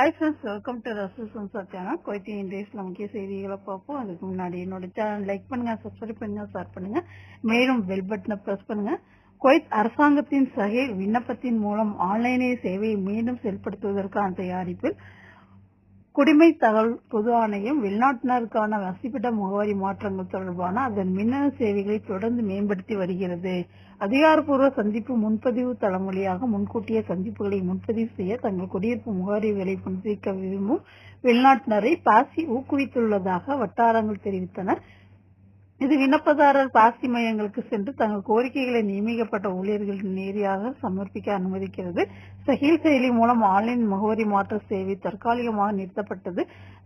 Hi friends, welcome to Rasool Samsar channel. Kuwaiti இண்டேஸ்ல முக்கிய செய்திகளை பார்ப்போம். அதுக்கு முன்னாடி என்னோட சேனல் லைக் பண்ணுங்க, சப்ஸ்கிரைப் பண்ணுங்க, ஷேர் பண்ணுங்க, மேலும் பெல் பட்டனை பிரஸ் பண்ணுங்க. குவைத் அரசாங்கத்தின் சஹேல் விண்ணப்பத்தின் மூலம் ஆன்லைனில் சேவையை மீண்டும் செயல்படுத்துவதற்கான தயாரிப்பில் குடிமை தகவல் பொது ஆணையம் வெளிநாட்டினருக்கான வசிப்பிட முகவரி மாற்றங்கள் தொடர்பான அதன் மின்னணு சேவைகளை தொடர்ந்து மேம்படுத்தி வருகிறது. அதிகாரப்பூர்வ சந்திப்பு முன்பதிவு தளம் வழியாக முன்கூட்டிய சந்திப்புகளை முன்பதிவு செய்ய தங்கள் குடியிருப்பு முகவரிகளை புதுப்பிக்க விரும்பும் வெளிநாட்டினரை பாசி ஊக்குவித்துள்ளதாக வட்டாரங்கள் தெரிவித்தன. இது விண்ணப்பதாரர் பாசி மையங்களுக்கு சென்று தங்கள் கோரிக்கைகளை நியமிக்கப்பட்ட ஊழியர்கள் நேரடியாக சமர்ப்பிக்க அனுமதிக்கிறது. சஹீல் செயலி மூலம் ஆன்லைன் முகவரி மாற்ற சேவை தற்காலிகமாக நிறுத்தப்பட்டது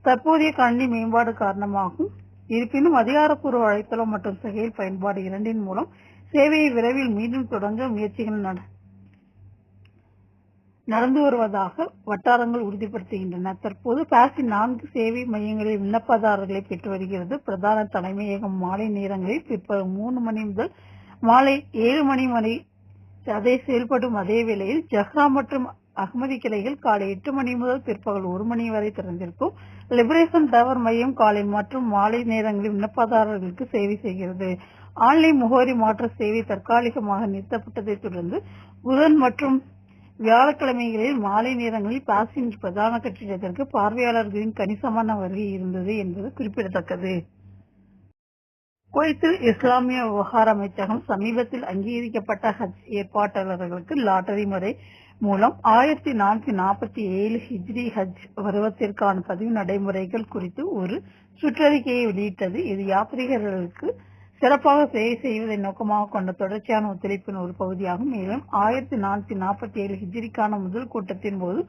தற்போதைய கணினி மேம்பாடு காரணமாகும். இருப்பினும் அதிகாரப்பூர்வ வலைத்தளம் மற்றும் சஹீல் பயன்பாடு இரண்டின் மூலம் சேவையை விரைவில் மீண்டும் தொடங்க முயற்சிகள் நடந்து வருவதாக வட்டாரங்கள் உறுதிப்படுத்துகின்றன. தற்போது பாசி 4 சேவை மையங்களில் விண்ணப்பதாரர்களை பெற்று வருகிறது. பிரதான தலைமையகம் மாலை நேரங்களில் பிற்பகல் 3 மணி முதல் மாலை 7 மணி வரை செயல்படும். அதே வேளையில் ஜஹ்ரா மற்றும் அஹ்மதி கிளைகள் காலை 8 மணி முதல் பிற்பகல் 1 மணி வரை திறந்திருக்கும். லிபரேஷன் டவர் மையம் காலை மற்றும் மாலை நேரங்களில் விண்ணப்பதாரர்களுக்கு சேவை செய்கிறது. ஆன்லைன் முகவரி மாற்ற சேவை தற்காலிகமாக நிறுத்தப்பட்டதை தொடர்ந்து புதன் மற்றும் வியாழக்கிழமைகளில் மாலை நேரங்களில் பாசின் பிரதான கட்டிடத்திற்கு பார்வையாளர்களின் கணிசமான வருகை இருந்தது என்பது குறிப்பிடத்தக்கது. குவைத்தில் இஸ்லாமிய விவகார அமைச்சகம் சமீபத்தில் அங்கீகரிக்கப்பட்ட ஹஜ் ஏற்பாட்டாளர்களுக்கு லாட்டரி முறை மூலம் 1447 ஹிஜ்ரி ஹஜ் பருவத்திற்கான பதிவு நடைமுறைகள் குறித்து ஒரு சுற்றறிக்கையை வெளியிட்டது. இது யாத்ரீகர்களுக்கு சிறப்பாக சேவை செய்வதை நோக்கமாக கொண்ட தொடர்ச்சியான ஒத்துழைப்பின் ஒரு பகுதியாகும். மேலும் 1447 ஹிஜ்ரிக்கான முதல் கூட்டத்தின் போது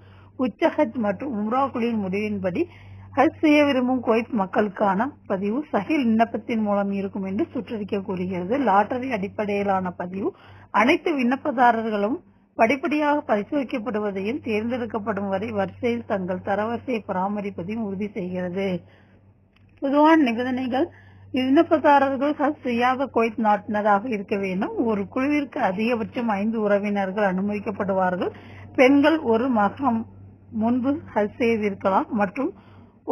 உச்ச ஹஜ் மற்றும் உம்ரா குழுவின் முடிவின்படி ஹஜ் செய்ய விரும்பும் குவைத் மக்களுக்கான பதிவு சஹீல் விண்ணப்பத்தின் மூலம் இருக்கும் என்று சுற்றறிக்கை கூறுகிறது. லாட்டரி அடிப்படையிலான பதிவு அனைத்து விண்ணப்பதாரர்களும் படிப்படியாக பரிசோதிக்கப்படுவதையும் தேர்ந்தெடுக்கப்படும் வரை வரிசையில் தங்கள் தரவரிசையை பராமரிப்பதையும் உறுதி செய்கிறது. பொதுவான நிபந்தனைகள்: விண்ணப்பதாரர்கள் ஹஜ் செய்யாத குவைத் நாட்டினராக இருக்க வேண்டும். ஒரு குழுவிற்கு அதிகபட்சம் 5 உறவினர்கள் அனுமதிக்கப்படுவார்கள். பெண்கள் ஒரு மஹ்ரம் முன்பு ஹஜ் செய்திருக்கலாம் மற்றும்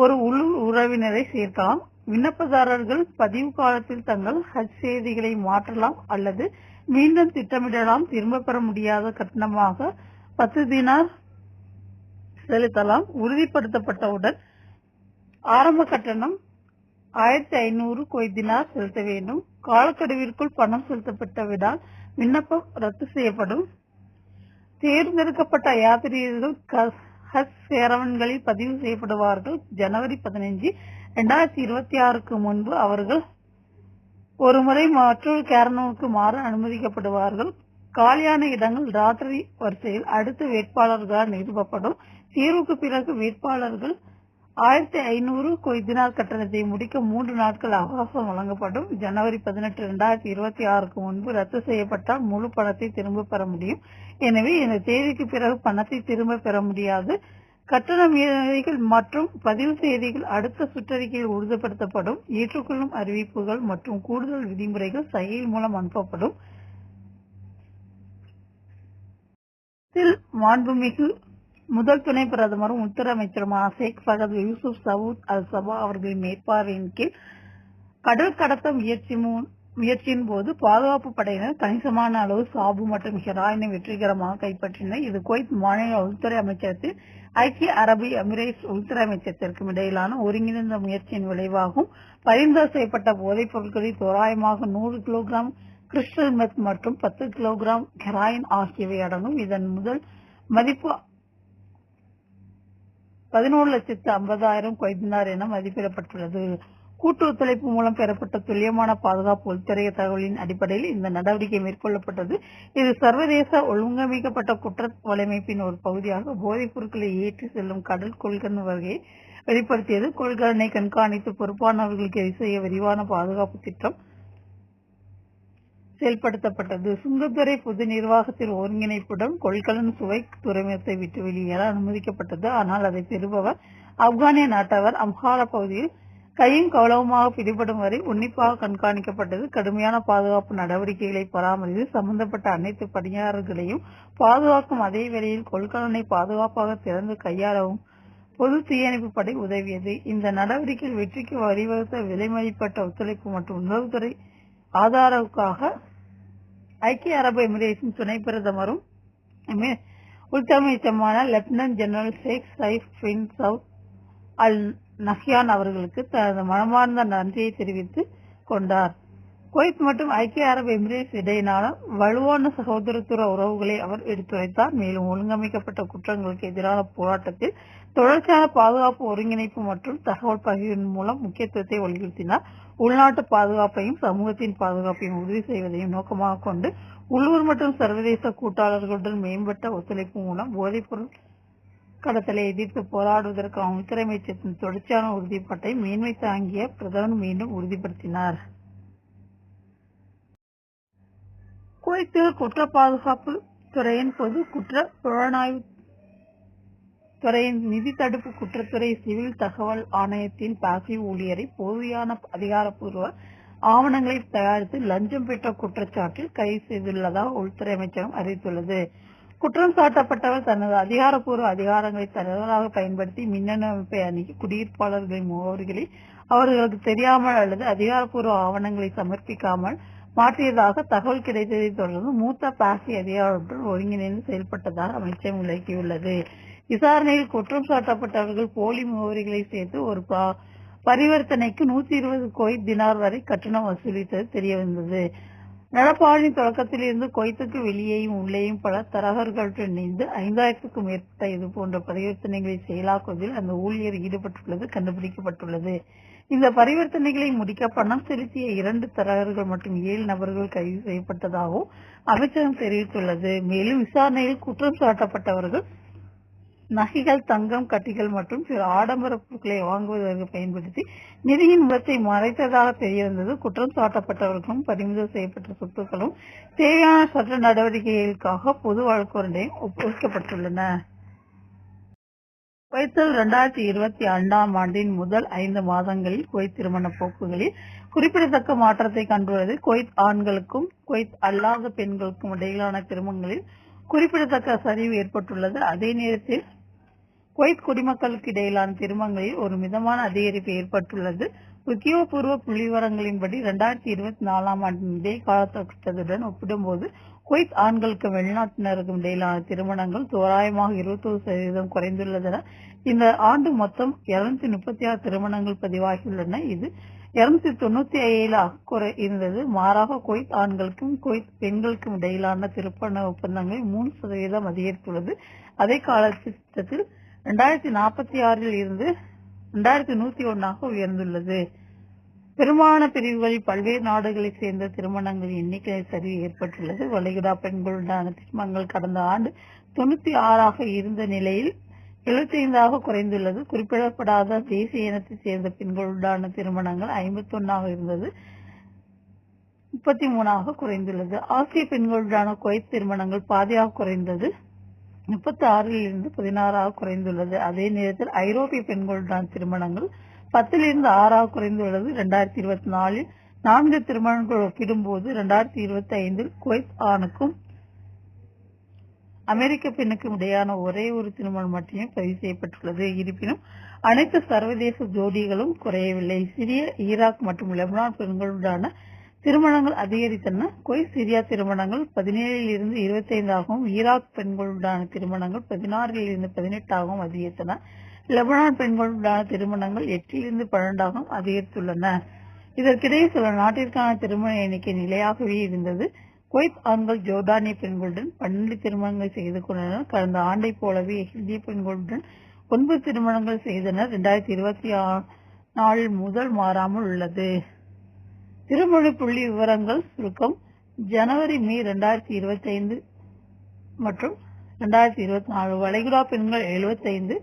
ஒரு உள்ளூர் உறவினரை சேர்க்கலாம். விண்ணப்பதாரர்கள் பதிவு காலத்தில் தங்கள் ஹஜ் செய்திகளை மாற்றலாம் அல்லது மீண்டும் திட்டமிடலாம். திரும்ப பெற முடியாத கட்டணமாக 10 தினார் செலுத்தலாம். உறுதிப்படுத்தப்பட்டவுடன் ஆரம்ப கட்டணம் 1500 குவைத் தினார் செலுத்த வேண்டும். காலக்கெடுவிற்குள் பணம் செலுத்தப்பட்டவிடால் விண்ணப்பம் ரத்து செய்யப்படும். தேர்ந்தெடுக்கப்பட்ட யாத்ரீகர்கள் ஹஜ் சேரவன்களில் பதிவு செய்யப்படுவார்கள். ஜனவரி 15, 2026க்கு முன்பு அவர்கள் ஒருமுறை மற்றொரு கேரனுக்கு மாற அனுமதிக்கப்படுவார்கள். காலியான இடங்கள் லாட்டரி வரிசையில் அடுத்த வேட்பாளர்களால் நிறுவப்படும். தேர்வுக்கு பிறகு வேட்பாளர்கள் 1500 குவைத் தினார் கட்டணத்தை முடிக்க 3 நாட்கள் அவகாசம் வழங்கப்படும். ஜனவரி 18, 2026க்கு முன்பு ரத்து செய்யப்பட்டால் முழு பணத்தை திரும்ப பெற முடியும். எனவே இந்த தேதிக்கு பிறகு பணத்தை திரும்ப பெற முடியாது. கட்டண மீறல்கள் மற்றும் பதிவு செய்திகள் அடுத்த சுற்றறிக்கையில் உறுதிப்படுத்தப்படும். ஏற்றுக்கொள்ளும் அறிவிப்புகள் மற்றும் கூடுதல் விதிமுறைகள் சஹீல் மூலம் அனுப்பப்படும். மாண்புமிகு முதல் துணை பிரதமரும் உள்துறை அமைச்சருமான ஷேக் ஃபகத் யூசுப் சவுத் அல் சபா அவர்களின் மேற்பார்வையின் கீழ் கடல் கடத்த முயற்சியின் போது பாதுகாப்பு படையினர் கணிசமான அளவு சாபு மற்றும் ஹெராயினை வெற்றிகரமாக கைப்பற்றினர். இது குவைத் மாநில உள்துறை அமைச்சகத்தில் ஐக்கிய அரபு எமிரேட்ஸ் உள்துறை அமைச்சகத்திற்கும் இடையிலான ஒருங்கிணைந்த முயற்சியின் விளைவாகும். பறிமுதல் செய்யப்பட்ட போதைப் பொருட்களில் தோராயமாக 100 கிலோகிராம் கிறிஸ்டல் மெத் மற்றும் 10 கிலோகிராம் ஹெராயின் ஆகியவை அடங்கும். இதன் முதல் மதிப்பு 11,50,000 குவைத் தினார் என மதிப்பிடப்பட்டுள்ளது. கூட்டு ஒத்துழைப்பு மூலம் பெறப்பட்ட துல்லியமான பாதுகாப்பு உள்துறை தகவலின் அடிப்படையில் இந்த நடவடிக்கை மேற்கொள்ளப்பட்டது. இது சர்வதேச ஒழுங்கமைக்கப்பட்ட குற்ற வலையமைப்பின் ஒரு பகுதியாக போதைப் பொருட்களை ஏற்றி செல்லும் கடல் கொள்கலன் வருகையை வெளிப்படுத்தியது. கொள்கலனை கண்காணித்து பொறுப்பானவர்களுக்கு எரி செய்ய விரிவான பாதுகாப்பு திட்டம் செயல்படுத்தப்பட்டது. சுங்கத்துறை பொது நிர்வாகத்தின் ஒருங்கிணைப்புடன் கொள்கலன் சுவை துறைமுகத்தை விட்டு வெளியேற அனுமதிக்கப்பட்டது. ஆனால் அதை பெறுபவர் ஆப்கானிய நாட்டவர் அம்ஹாரா பகுதியில் கையும் கவலவுமாக பிடிபடும் வரை உன்னிப்பாக கண்காணிக்கப்பட்டது. கடுமையான பாதுகாப்பு நடவடிக்கைகளை பராமரித்து சம்பந்தப்பட்ட அனைத்து பணியாளர்களையும் பாதுகாக்கும் அதே வேளையில் கொள்கலனை பாதுகாப்பாக திறந்து கையாளவும் பொது தீயணைப்பு படை உதவியது. இந்த நடவடிக்கையில் வெற்றிக்கு வழிவகுத்த விலைமதிப்பட்ட ஒத்துழைப்பு மற்றும் உளவுத்துறை ஆதரவுக்காக ஐக்கிய அரபு எமிரேட்ஸின் துணை பிரதமரும் உள்துறை அமைச்சருமான lieutenant general Sheikh Saif bin Saud Al Nahyan அவர்களுக்கு தனது மனமார்ந்த நன்றியை தெரிவித்துக் கொண்டார். குவைத் மற்றும் ஐக்கிய அரபு எமிரேட்ஸ் இடையிலான வலுவான சகோதரத்துவ உறவுகளை அவர் எடுத்துரைத்தார். மேலும் ஒழுங்கமைக்கப்பட்ட குற்றங்களுக்கு எதிரான போராட்டத்தில் தொடர்ச்சியான பாதுகாப்பு ஒருங்கிணைப்பு மற்றும் தகவல் பகிர்வின் மூலம் முக்கியத்துவத்தை வலியுறுத்தினார். உள்நாட்டு பாதுகாப்பையும் சமூகத்தின் பாதுகாப்பையும் உறுதி செய்வதையும் நோக்கமாக கொண்டு உள்ளூர் மற்றும் சர்வதேச கூட்டாளர்களுடன் மேம்பட்ட ஒத்துழைப்பு மூலம் போதைப்பொருள் கடத்தலை எதிர்த்து போராடுவதற்கான உள்துறை அமைச்சத்தின் தொடர்ச்சியான உறுதிப்பாட்டை மேன்மை தாங்கிய பிரதமர் மீண்டும் உறுதிப்படுத்தினார். குவைத்தில் குற்ற பாதுகாப்பு துறையின் பொது குற்ற புலனாய்வு துறையின் நிதி தடுப்பு குற்றத்துறை சிவில் தகவல் ஆணையத்தின் பாசிவ் ஊழியரை போலியான அதிகாரப்பூர்வ ஆவணங்களை தயாரித்து லஞ்சம் பெற்ற குற்றச்சாட்டில் கைது செய்துள்ளதாக உள்துறை அமைச்சகம் அறிவித்துள்ளது. குற்றம் சாட்டப்பட்டவர் தனது அதிகாரப்பூர்வ அதிகாரங்களை தவறாக பயன்படுத்தி மின்னணு அமைப்பை அணுகி குடியிருப்பாளர்களின் முகவரிகளை அவர்களுக்கு தெரியாமல் அல்லது அதிகாரப்பூர்வ ஆவணங்களை சமர்ப்பிக்காமல் மாற்றியதாக தகவல் கிடைத்ததை தொடர்ந்து மூத்த பாசி அதிகாரிகளுடன் ஒருங்கிணைந்து செயல்பட்டதாக அமைச்சகம் விளக்கியுள்ளது. விசாரணையில் குற்றம் சாட்டப்பட்டவர்கள் போலி முகவரிகளை சேர்த்து ஒரு பரிவர்த்தனைக்கு 120 குவைத் தினார் வரை கட்டணம் வசூலித்தது தெரியவந்தது. நடப்பாண்டின் தொடக்கத்தில் இருந்து குவைத்துக்கு வெளியேயும் உள்ளேயும் பல தரகர்களுடன் இணைந்து 5000க்கும் மேற்பட்ட இதுபோன்ற பரிவர்த்தனைகளை செயலாக்குவதில் அந்த ஊழியர் ஈடுபட்டுள்ளது கண்டுபிடிக்கப்பட்டுள்ளது. இந்த பரிவர்த்தனைகளை முடிக்க பணம் செலுத்திய 2 தரகர்கள் மற்றும் 7 நபர்கள் கைது செய்யப்பட்டதாகவும் அமைச்சகம் தெரிவித்துள்ளது. மேலும் விசாரணையில் குற்றம் சாட்டப்பட்டவர்கள் நகைகள், தங்கம், கட்டிகள் மற்றும் பிற ஆடம்பர பொருட்களை வாங்குவதற்கு பயன்படுத்தி நிதியின் மூலத்தை மறைத்ததாக தெரியவந்தது. குற்றம் சாட்டப்பட்டவர்களும் பறிமுதல் செய்யப்பட்ட சொத்துக்களும் தேவையான சட்ட நடவடிக்கைகளுக்காக பொது வழக்குரையும் ஒப்புவிக்கப்பட்டுள்ளன. குவைத்தில் 2022ஆம் ஆண்டின் முதல் 5 மாதங்களில் குவைத் திருமண போக்குகளில் குறிப்பிடத்தக்க மாற்றத்தை கண்டுள்ளது. குவைத் ஆண்களுக்கும் குவைத் அல்லாத பெண்களுக்கும் இடையிலான திருமணங்களில் குறிப்பிடத்தக்க சரிவு ஏற்பட்டுள்ளது. அதே நேரத்தில் குவைத் குடிமக்களுக்கு இடையிலான திருமணங்களில் ஒரு மிதமான அதிகரிப்பு ஏற்பட்டுள்ளது. உத்தியோகபூர்வ புள்ளிவிவரங்களின்படி 2024ஆம் ஆண்டின் இதே காலகட்டத்துடன் ஒப்பிடும்போது குவைத் ஆண்களுக்கும் வெளிநாட்டினருக்கும் இடையிலான திருமணங்கள் தோராயமாக 21% குறைந்துள்ளன. இந்த ஆண்டு மொத்தம் 236 திருமணங்கள் பதிவாகியுள்ளன. இது 297 இருந்தது. மாறாக குவைத் ஆண்களுக்கும் குவைத் பெண்களுக்கும் இடையிலான திருமண ஒப்பந்தங்கள் 3% அதிகரித்துள்ளது. அதே காலகட்டத்தில் 2046 இருந்து 2101 உயர்ந்துள்ளது. பெரும்பாலான பிரிவுகளில் பல்வேறு நாடுகளைச் சேர்ந்த திருமணங்களின் எண்ணிக்கை சரிவு ஏற்பட்டுள்ளது. வளைகுடா பெண்களுடனான திருமணங்கள் கடந்த ஆண்டு 96 இருந்த நிலையில் 75 குறைந்துள்ளது. குறிப்பிடப்படாத தேசிய இனத்தைச் சேர்ந்த பெண்களுடனான திருமணங்கள் 51 இருந்தது 33 குறைந்துள்ளது. ஆசிய பெண்களுடனான குவைத் திருமணங்கள் பாதியாக குறைந்தது 36 இருந்து 16 குறைந்துள்ளது. அதே நேரத்தில் ஐரோப்பிய பெண்களுடனான திருமணங்கள் 10 இருந்து 6 குறைந்துள்ளது. 2024 4 திருமணங்கள் ஒப்பிடும்போது 2025 குவைத் ஆணுக்கும் அமெரிக்க பெண்ணுக்கும் இடையான ஒரே ஒரு திருமணம் மட்டுமே பதிவு செய்யப்பட்டுள்ளது. இருப்பினும் அனைத்து சர்வதேச ஜோடிகளும் குறையவில்லை. சிரிய, ஈராக் மற்றும் லெபனான் பெண்களுடனான திருமணங்கள் அதிகரித்தன. குவைத் சிரியா திருமணங்கள் 17 இருந்து 25 ஈராக் பெண்களுடனான திருமணங்கள் 16 இருந்து 18 அதிகரித்தன. லெபனான் பெண்களுடனான திருமணங்கள் 8 இருந்து 12 அதிகரித்துள்ளன. இதற்கிடையே சில நாட்டிற்கான திருமண எண்ணிக்கை நிலையாகவே இருந்தது. குவைத் ஆண்கள் ஜோர்டானிய பெண்களுடன் 12 திருமணங்கள் செய்து கொண்டனர். கடந்த ஆண்டை போலவே எகிப்திய பெண்களுடன் 9 திருமணங்கள் செய்தனர். 2024 முதல் மாறாமல் உள்ளது. திருமண புள்ளி விவரங்கள் சுருக்கம். ஜனவரி, மே 2025 மற்றும் 2024 வளைகுடா பெண்கள் 75,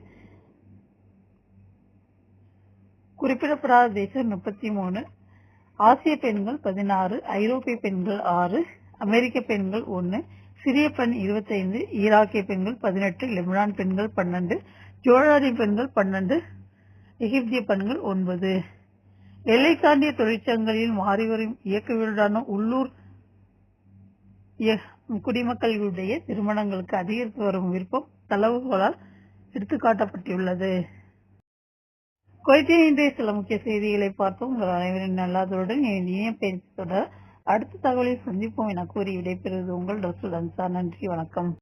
குறிப்பிடப்படாத தேசம் 33, ஆசிய பெண்கள் 16, ஐரோப்பிய பெண்கள் 6, அமெரிக்க பெண்கள் 1, சிரிய பெண் 25, ஈராக்கிய பெண்கள் 18, லெபனான் பெண்கள் 12, ஜோர்டானிய பெண்கள் 12, எகிப்திய பெண்கள் 9. எல்லை தாண்டிய தொழிற்சங்கங்களில் மாறிவரும் இயக்கவியலுடான உள்ளூர் குடிமக்களுடைய திருமணங்களுக்கு அதிகரித்து வரும் விருப்பம் தளவுகளால் எடுத்துக்காட்டப்பட்டுள்ளது. குவைத்தின் இன்றைய சில முக்கிய செய்திகளை பார்த்தோம். உங்கள் அனைவரின் நல்லாதருடன் இனிய பேச்சு தொடர் அடுத்த தகவலில் சந்திப்போம் என கூறி விடைபெறுவது உங்கள் ரசூல் அன்சார். நன்றி, வணக்கம்.